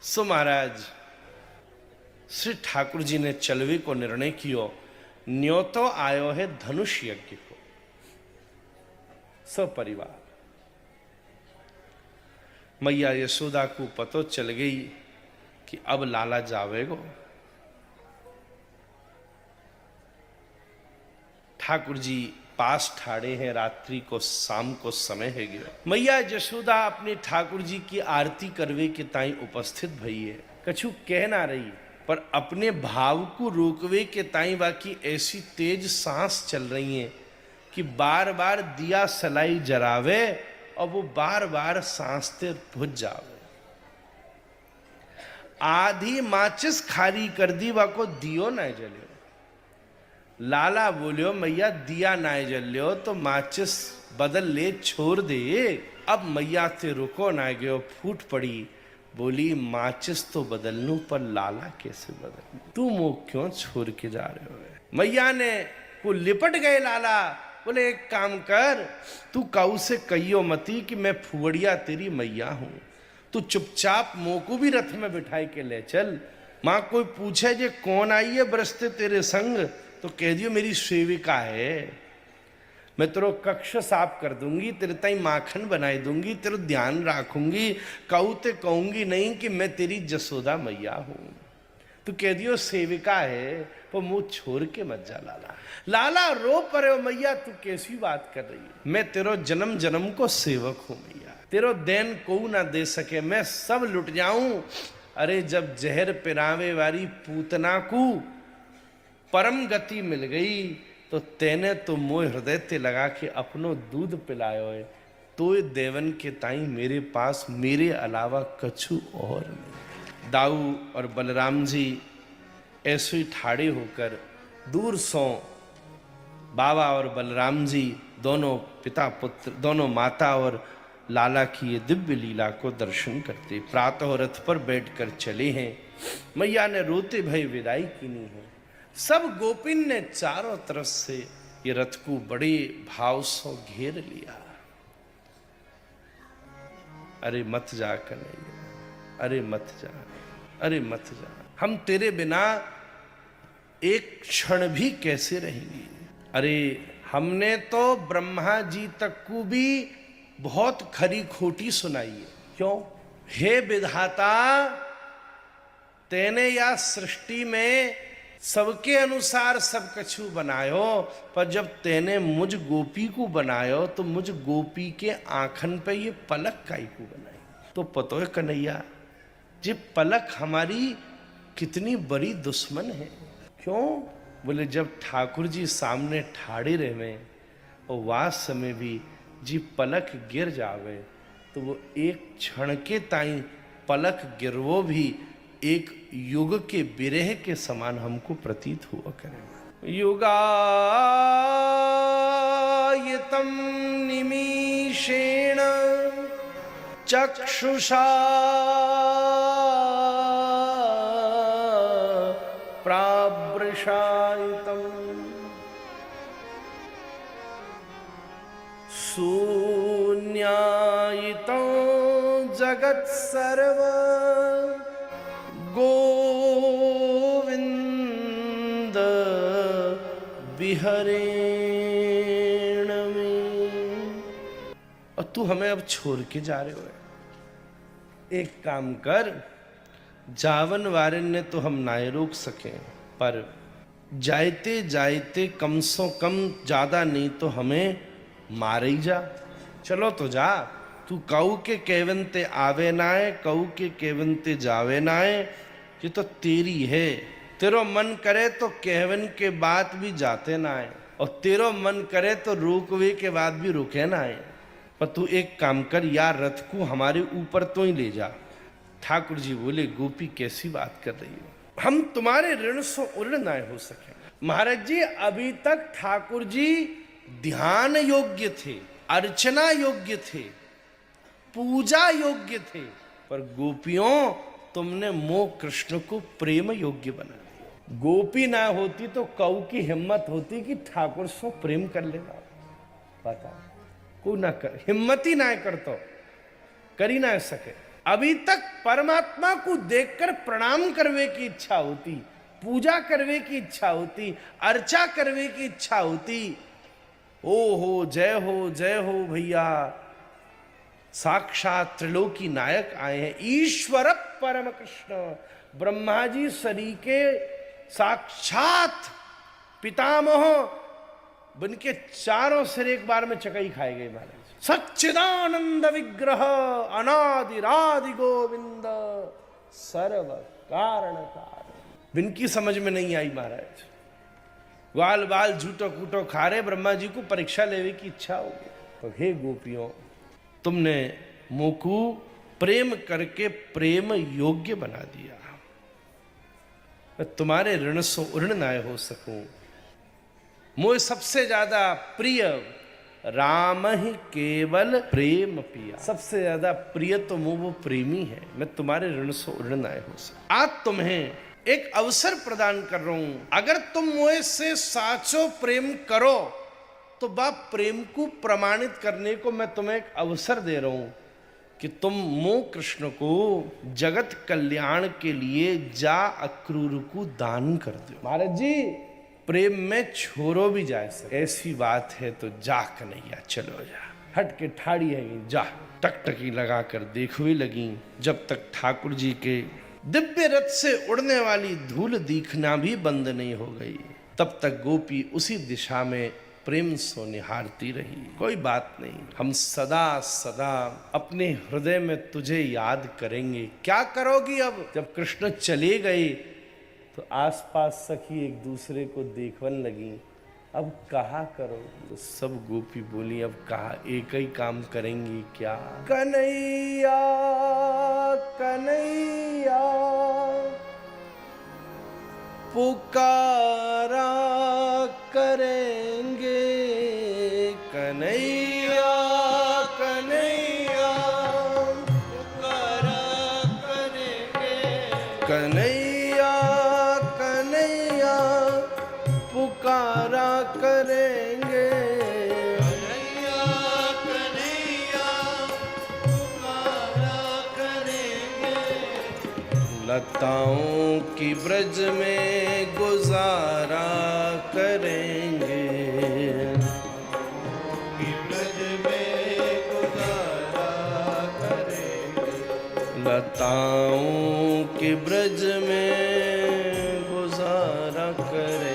सो महाराज श्री ठाकुर जी ने चलवे को निर्णय कियो, न्योतो आयो है धनुष यज्ञ को सपरिवार। मैया यशोदा को पतो चल गई कि अब लाला जावेगो। ठाकुर जी पास ठाड़े हैं, रात्रि को शाम को समय है गया। मैया यशोदा अपने ठाकुर जी की आरती करवे के ताई उपस्थित भई है। कछु कह ना रही, पर अपने भाव को रोकवे के ताई बाकी ऐसी तेज सांस चल रही है कि बार बार दिया सलाई जरावे और वो बार बार सांसते बुझ जावे। आधी माचिस खारी कर दी, वाको दियो ना जल्यो। लाला बोलियो मैया दिया ना जल्यो तो माचिस बदल ले छोड़ दे। अब मैया से रुको ना गयो, फूट पड़ी, बोली माचिस तो बदल लूं पर लाला कैसे बदल, तू मुंह क्यों छोड़ के जा रहे हो। मैया ने को लिपट गए लाला, बोले एक काम कर, तू काऊ से कहियो मती कि मैं फुवड़िया तेरी मैया हूं, तू चुपचाप मोह को भी रथ में बिठाई के ले चल। मां कोई पूछे जे कौन आई है बरसते तेरे संग, तो कह दियो मेरी सेविका है, मैं तेरो कक्ष साफ कर दूंगी, तेरे ताई माखन बनाई दूंगी, तेरा ध्यान रखूंगी, कहू ते कहूंगी नहीं कि मैं तेरी जसोदा मैया हूं। तू कह दियो सेविका है, तो मुंह छोड़ के मत जा लाला। लाला रो पड़े, मैया तू कैसी बात कर रही है, मैं तेरो जन्म जन्म को सेवक हूं मैया, तेरो देन को ना दे सके, मैं सब लुट जाऊं। अरे जब जहर पिरावे वाली पूतना को परम गति मिल गई, तो तेने तो मोह हृदय ते लगा के अपनो दूध पिलायो है, तो देवन के ताई मेरे पास मेरे अलावा कछु और नहीं। दाऊ और बलराम जी ऐसे ही ठाड़े होकर दूर सो बाबा और बलराम जी दोनों पिता पुत्र, दोनों माता और लाला की ये दिव्य लीला को दर्शन करते प्रातः रथ पर बैठकर चले हैं। मैया ने रोते भय विदाई कीनी है। सब गोपिन ने चारों तरफ से ये रथ को बड़े भाव से घेर लिया। अरे मत जा कन्हैया, अरे मत जा, अरे मत जा, हम तेरे बिना एक क्षण भी कैसे रहेंगे। अरे हमने तो ब्रह्मा जी तक को भी बहुत खरी खोटी सुनाई है। क्यों? हे विधाता, तेने या सृष्टि में सबके अनुसार सब कछु बनायो, पर जब तेने मुझ गोपी को बनायो तो मुझ गोपी के आंखन पे ये पलक काई को बनाई। तो पतो है कन्हैया जी पलक हमारी कितनी बड़ी दुश्मन है। क्यों? बोले जब ठाकुर जी सामने ठाड़े रहे और वास समय भी जी पलक गिर जावे, तो वो एक क्षण के ताई पलक गिरवो भी एक युग के विरह के समान हमको प्रतीत हुआ करेगा। युगायतम निमीषेण चक्षुषा प्रावृषायितम शून्यायितं जगत् सर्व गोविंद विहरेण में। और तू हमें अब छोड़ के जा रहे हो। एक काम कर, जावन वारिन ने तो हम ना रोक सके, पर जायते जायते कम सो कम ज्यादा नहीं तो हमें मार ही जा। चलो तो जा, तू कऊ के केवंते आवे नाए, कऊ के केवंते जावे नाए, ये तो तेरी है। तेरो मन करे तो कहवन के बाद भी जाते ना आए, और तेरो मन करे तो रोकवे के बाद भी रुके ना आए। पर तू एक काम कर यार, रथ को हमारे ऊपर तो ही ले जा। ठाकुर जी बोले गोपी कैसी बात कर रही हो, हम तुम्हारे ऋण से उऋण ना हो सके। महाराज जी अभी तक ठाकुर जी ध्यान योग्य थे, अर्चना योग्य थे, पूजा योग्य थे, पर गोपियों तुमने मोह कृष्ण को प्रेम योग्य बना दिया। गोपी ना होती तो कऊ की हिम्मत होती कि ठाकुर से प्रेम कर लेगा। पता को ना कर, हिम्मत ही ना कर तो कर ही ना सके। अभी तक परमात्मा को देखकर प्रणाम करवे की इच्छा होती, पूजा करवे की इच्छा होती, अर्चा करवे की इच्छा होती। ओ जय हो भैया, साक्षात त्रिलोकी नायक आए हैं, ईश्वर परम कृष्ण। ब्रह्मा जी शरीर के साक्षात पितामह बन के चारों सिर एक बार में चकई खाए गए महाराज। सच्चिदानंद विग्रह अनादिरादि गोविंद सर्व कारण कारण। इनकी समझ में नहीं आई महाराज, ग्वाल बाल झूठो कूटो खा रहे, ब्रह्मा जी को परीक्षा लेने की इच्छा हो गई। तो हे गोपियों, तुमने मोकू प्रेम करके प्रेम योग्य बना दिया, मैं तुम्हारे ऋण सो ऋण नाय हो सकूं। मोह सबसे ज्यादा प्रिय राम ही केवल प्रेम पिया, सबसे ज्यादा प्रिय तो मोह वो प्रेमी है, मैं तुम्हारे ऋण सो ऋण नाय हो सकूं। आज तुम्हें एक अवसर प्रदान कर रहा हूं, अगर तुम मोह से साचो प्रेम करो तो बाप प्रेम को प्रमाणित करने को मैं तुम्हें एक अवसर दे रहा हूं कि तुम मो कृष्ण को जगत कल्याण के लिए जा अक्रूर को दान कर दो। महाराज जी, प्रेम में छोरो भी जा सके, ऐसी बात है तो जा कन्हैया चलो जा। हट के ठाड़ी है, जा टकटकी लगा कर देखने लगी। जब तक ठाकुर जी के दिव्य रथ से उड़ने वाली धूल दिखना भी बंद नहीं हो गई, तब तक गोपी उसी दिशा में प्रेम सो निहारती रही। कोई बात नहीं, हम सदा सदा अपने हृदय में तुझे याद करेंगे। क्या करोगी अब? जब कृष्ण चले गए तो आसपास सखी एक दूसरे को देखने लगी, अब कहा करोगी? तो सब गोपी बोली, अब कहा, एक ही काम करेंगी क्या? कन्हैया कन्हैया पुकारा करेंगे, कन्हैया कन्हैया पुकारा करेंगे, कन्हैया कन्हैया पुकारा करेंगे, कन्हैया कन्हैया पुकारा करेंगे। लताओं की ब्रज में गुजारा करेंगे, ब्रज में गुजारा करेंगे, लताओं के ब्रज में गुजारा करेंगे।